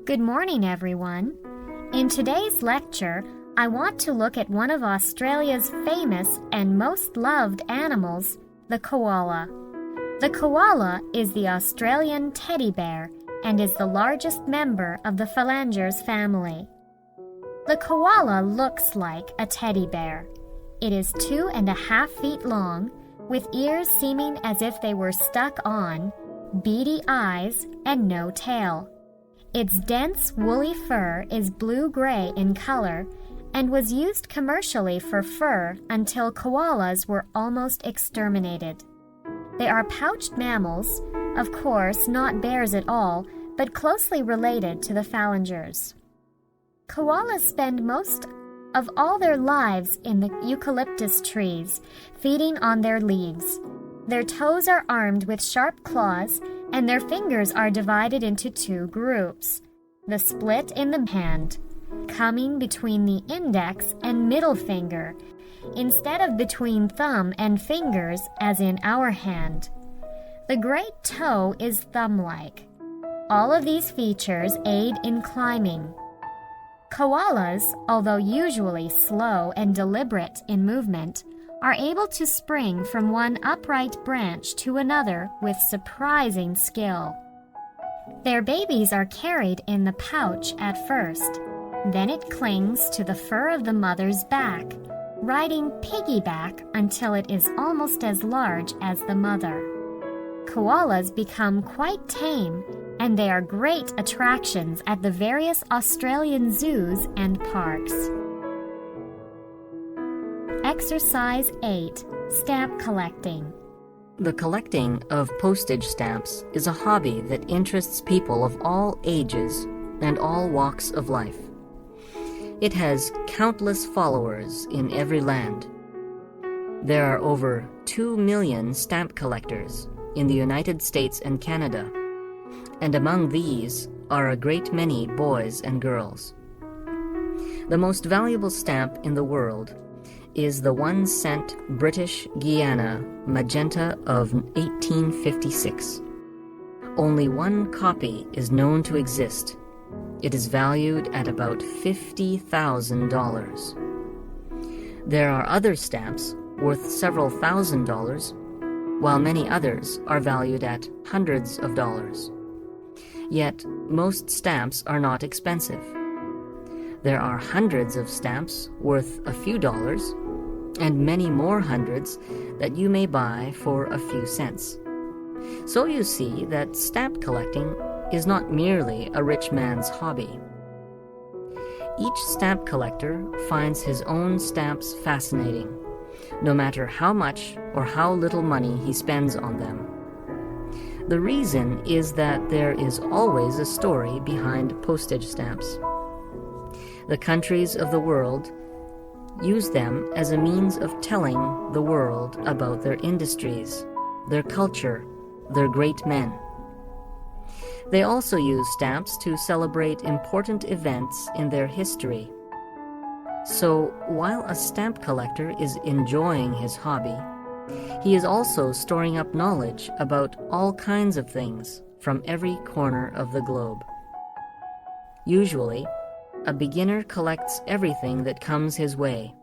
Good morning, everyone. In today's lecture, I want to look at one of Australia's famous and most loved animals, the koala. The koala is the Australian teddy bear and is the largest member of the phalangers family. The koala looks like a teddy bear. It is 2.5 feet long, with ears seeming as if they were stuck on, beady eyes, and no tail. Its dense, woolly fur is blue-gray in color and was used commercially for fur until koalas were almost exterminated. They are pouched mammals, of course not bears at all, but closely related to the phalangers. Koalas spend most of all their lives in the eucalyptus trees, feeding on their leaves. Their toes are armed with sharp claws, and their fingers are divided into two groups. The split in the hand, coming between the index and middle finger, instead of between thumb and fingers as in our hand. The great toe is thumb-like. All of these features aid in climbing. Koalas, although usually slow and deliberate in movement, are able to spring from one upright branch to another with surprising skill. Their babies are carried in the pouch at first. Then it clings to the fur of the mother's back, riding piggyback until it is almost as large as the mother. Koalas become quite tame, and they are great attractions at the various Australian zoos and parks. Exercise 8. Stamp collecting. The collecting of postage stamps is a hobby that interests people of all ages and all walks of life. It has countless followers in every land. There are over 2 million stamp collectors in the United States and Canada, and among these are a great many boys and girls. The most valuable stamp in the world is the 1-cent British Guiana magenta of 1856. Only one copy is known to exist. It is valued at about $50,000. There are other stamps worth several $1,000s, while many others are valued at hundreds of dollars. Yet, most stamps are not expensive. There are hundreds of stamps worth a few dollars, and many more hundreds that you may buy for a few cents. So you see that stamp collecting is not merely a rich man's hobby. Each stamp collector finds his own stamps fascinating, no matter how much or how little money he spends on them. The reason is that there is always a story behind postage stamps. The countries of the world use them as a means of telling the world about their industries, their culture, their great men. They also use stamps to celebrate important events in their history. So, while a stamp collector is enjoying his hobby, he is also storing up knowledge about all kinds of things from every corner of the globe. Usually, a beginner collects everything that comes his way.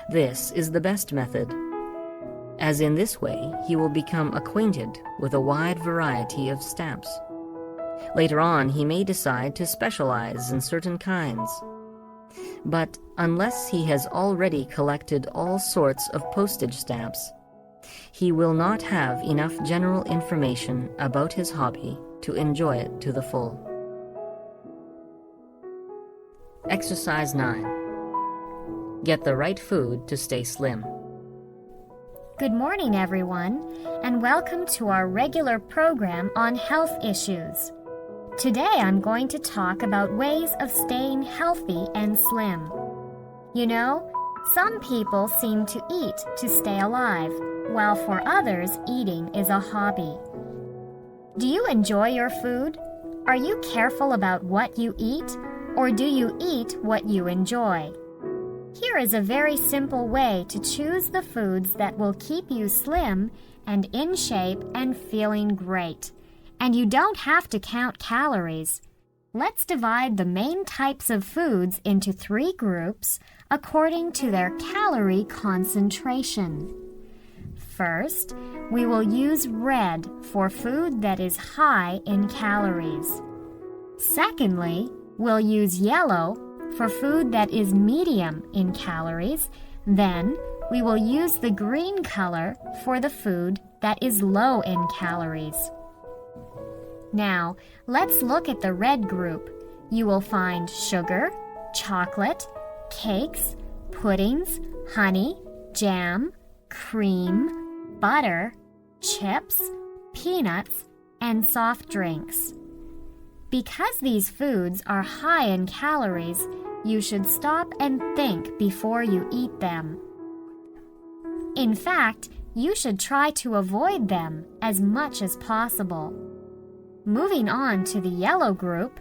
This is the best method, as in this way he will become acquainted with a wide variety of stamps. Later on, he may decide to specialize in certain kinds. But unless he has already collected all sorts of postage stamps, he will not have enough general information about his hobby to enjoy it to the full. Exercise 9. Get the right food to stay slim. Good morning, everyone, and welcome to our regular program on health issues. Today I'm going to talk about ways of staying healthy and slim. You know, some people seem to eat to stay alive, while for others eating is a hobby. Do you enjoy your food? Are you careful about what you eat, or do you eat what you enjoy? Here is a very simple way to choose the foods that will keep you slim and in shape and feeling great. And you don't have to count calories. let's divide the main types of foods into 3 groups according to their calorie concentration. First, we will use red for food that is high in calories. Secondly, we'll use yellow for food that is medium in calories. Then, we will use the green color for the food that is low in calories. Now, let's look at the red group. You will find sugar, chocolate, cakes, puddings, honey, jam, cream, butter, chips, peanuts, and soft drinks. Because these foods are high in calories, you should stop and think before you eat them. In fact, you should try to avoid them as much as possible. Moving on to the yellow group,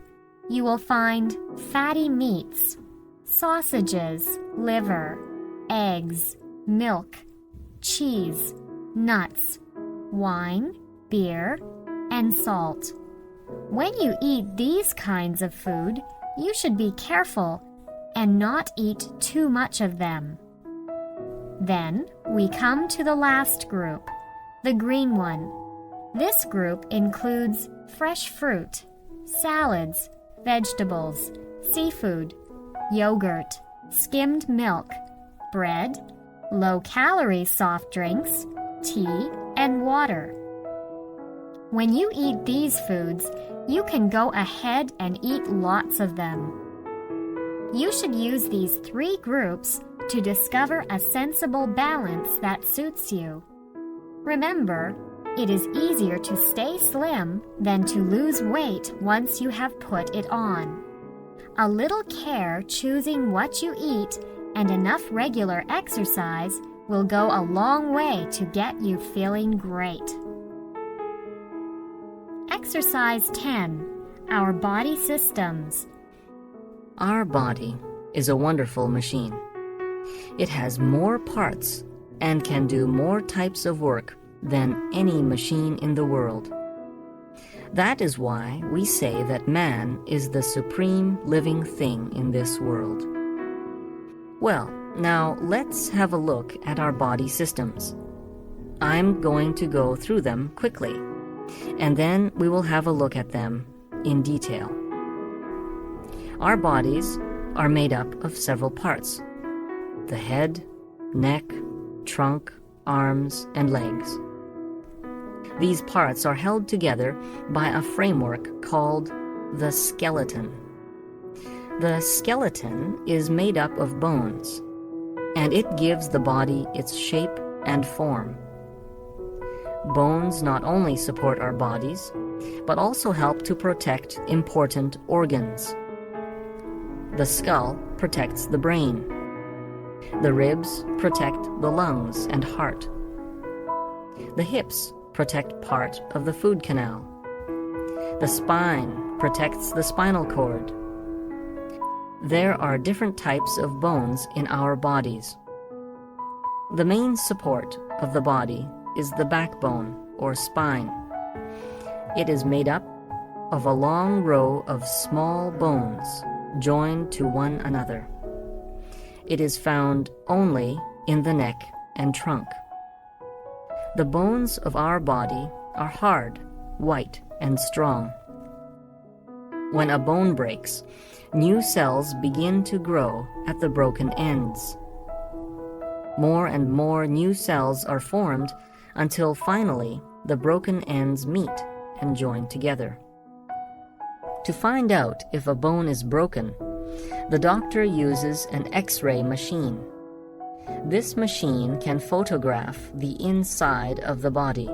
you will find fatty meats, sausages, liver, eggs, milk, cheese, nuts, wine, beer, and salt. When you eat these kinds of food, you should be careful and not eat too much of them. Then we come to the last group, the green one. This group includes fresh fruit, salads, vegetables, seafood, yogurt, skimmed milk, bread, low-calorie soft drinks, tea, and water. When you eat these foods, you can go ahead and eat lots of them. You should use these 3 groups to discover a sensible balance that suits you. Remember, it is easier to stay slim than to lose weight once you have put it on. A little care choosing what you eat and enough regular exercise will go a long way to get you feeling great. Exercise 10. Our body systems. Our body is a wonderful machine. It has more parts and can do more types of work than any machine in the world. That is why we say that man is the supreme living thing in this world. Well, now let's have a look at our body systems. I'm going to go through them quickly, and then we will have a look at them in detail. Our bodies are made up of several parts: the head, neck, trunk, arms, and legs. These parts are held together by a framework called the skeleton. The skeleton is made up of bones, and it gives the body its shape and form. Bones not only support our bodies, but also help to protect important organs. The skull protects the brain. The ribs protect the lungs and heart. The hips protect part of the food canal. The spine protects the spinal cord. There are different types of bones in our bodies. The main support of the body is the backbone or spine. It is made up of a long row of small bones joined to one another. It is found only in the neck and trunk. The bones of our body are hard, white, and strong. When a bone breaks, new cells begin to grow at the broken ends. More and more new cells are formed until finally the broken ends meet and join together. To find out if a bone is broken, the doctor uses an X-ray machine. This machine can photograph the inside of the body.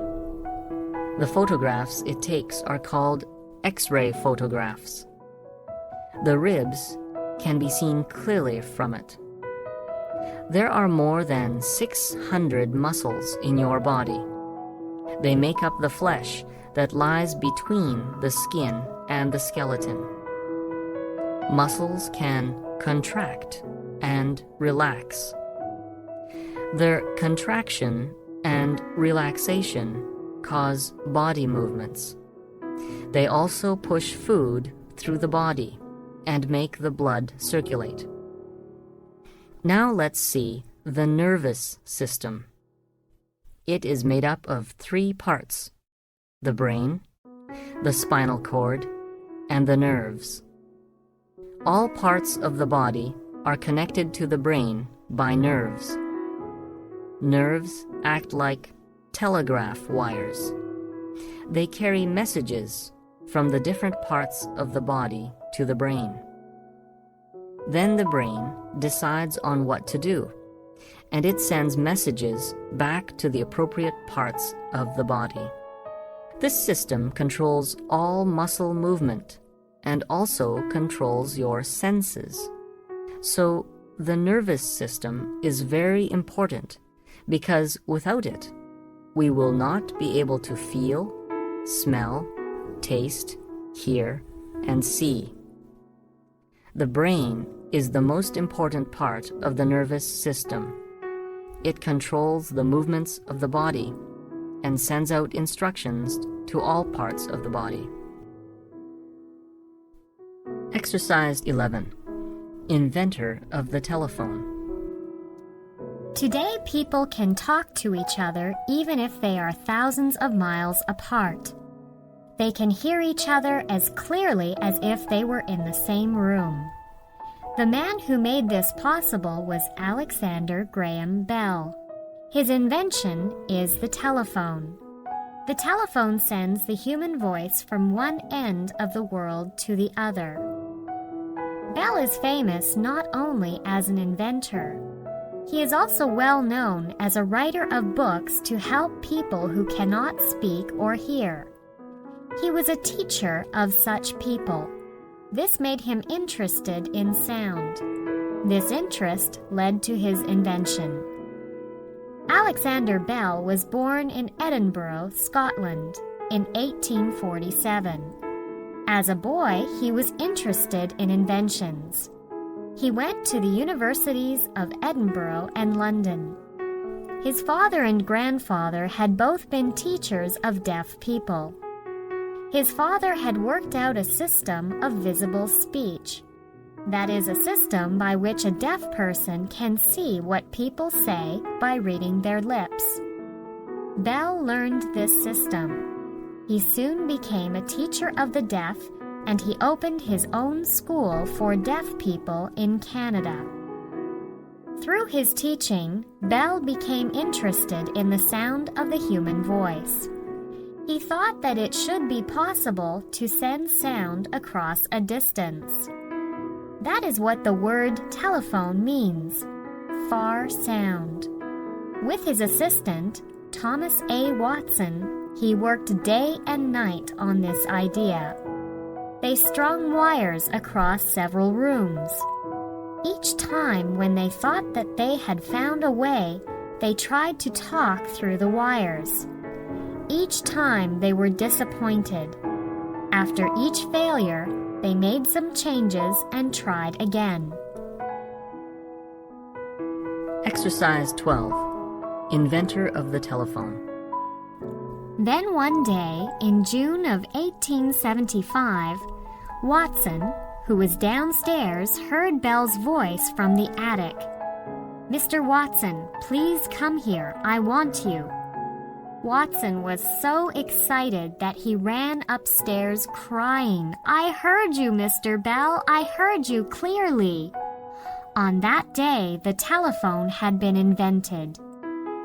The photographs it takes are called X-ray photographs. The ribs can be seen clearly from it. There are more than 600 muscles in your body. They make up the flesh that lies between the skin and the skeleton. Muscles can contract and relax. Their contraction and relaxation cause body movements. They also push food through the body and make the blood circulate. Now let's see the nervous system. It is made up of 3 parts: the brain, the spinal cord, and the nerves. All parts of the body are connected to the brain by nerves. Nerves act like telegraph wires. They carry messages from the different parts of the body to the brain. Then the brain decides on what to do, and it sends messages back to the appropriate parts of the body. This system controls all muscle movement and also controls your senses. So the nervous system is very important because without it, we will not be able to feel, smell, taste, hear, and see. The brain is the most important part of the nervous system. It controls the movements of the body and sends out instructions to all parts of the body. Exercise 11. Inventor of the telephone. Today, people can talk to each other even if they are thousands of miles apart. They can hear each other as clearly as if they were in the same room. The man who made this possible was Alexander Graham Bell. His invention is the telephone. The telephone sends the human voice from one end of the world to the other. Bell is famous not only as an inventor. He is also well known as a writer of books to help people who cannot speak or hear. He was a teacher of such people. This made him interested in sound. This interest led to his invention. Alexander Bell was born in Edinburgh, Scotland, in 1847. As a boy, he was interested in inventions. He went to the universities of Edinburgh and London. His father and grandfather had both been teachers of deaf people. His father had worked out a system of visible speech. That is a system by which a deaf person can see what people say by reading their lips. Bell learned this system. He soon became a teacher of the deaf, and he opened his own school for deaf people in Canada. Through his teaching, Bell became interested in the sound of the human voice. He thought that it should be possible to send sound across a distance. That is what the word telephone means, far sound. With his assistant, Thomas A. Watson, he worked day and night on this idea. They strung wires across several rooms. Each time when they thought that they had found a way, they tried to talk through the wires. Each time they were disappointed. After each failure, they made some changes and tried again. Exercise 12. Inventor of the telephone. Then one day, in June of 1875, Watson, who was downstairs, heard Bell's voice from the attic. "Mr. Watson, please come here. I want you." Watson was so excited that he ran upstairs crying, "I heard you, Mr. Bell. I heard you clearly." On that day, the telephone had been invented.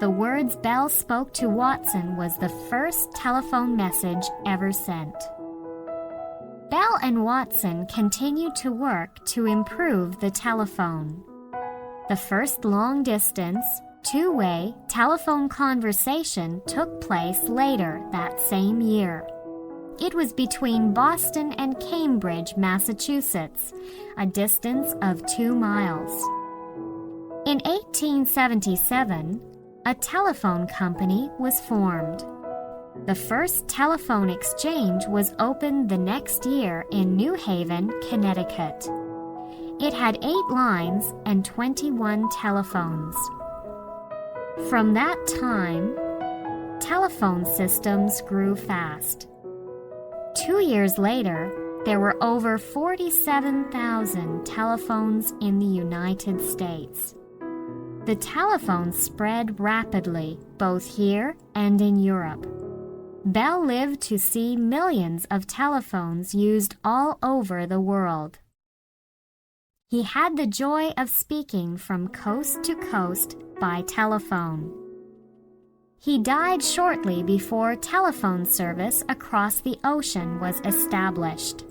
The words Bell spoke to Watson was the first telephone message ever sent. Bell and Watson continued to work to improve the telephone. The first long-distance, two-way telephone conversation took place later that same year. It was between Boston and Cambridge, Massachusetts, a distance of 2 miles. In 1877, a telephone company was formed. The first telephone exchange was opened the next year in New Haven, Connecticut. It had 8 lines and 21 telephones. From that time, telephone systems grew fast. 2 years later, There were over 47,000 telephones in the United States. The telephone spread rapidly, both here and in Europe. Bell lived to see millions of telephones used all over the world. He had the joy of speaking from coast to coast by telephone. He died shortly before telephone service across the ocean was established.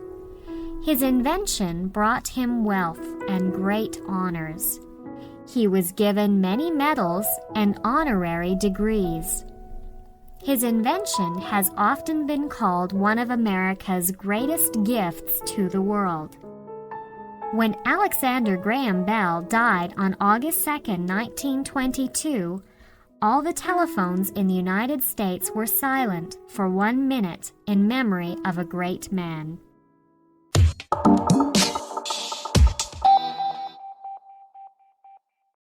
His invention brought him wealth and great honors. He was given many medals and honorary degrees. His invention has often been called one of America's greatest gifts to the world. When Alexander Graham Bell died on August 2, 1922, all the telephones in the United States were silent for 1 minute in memory of a great man.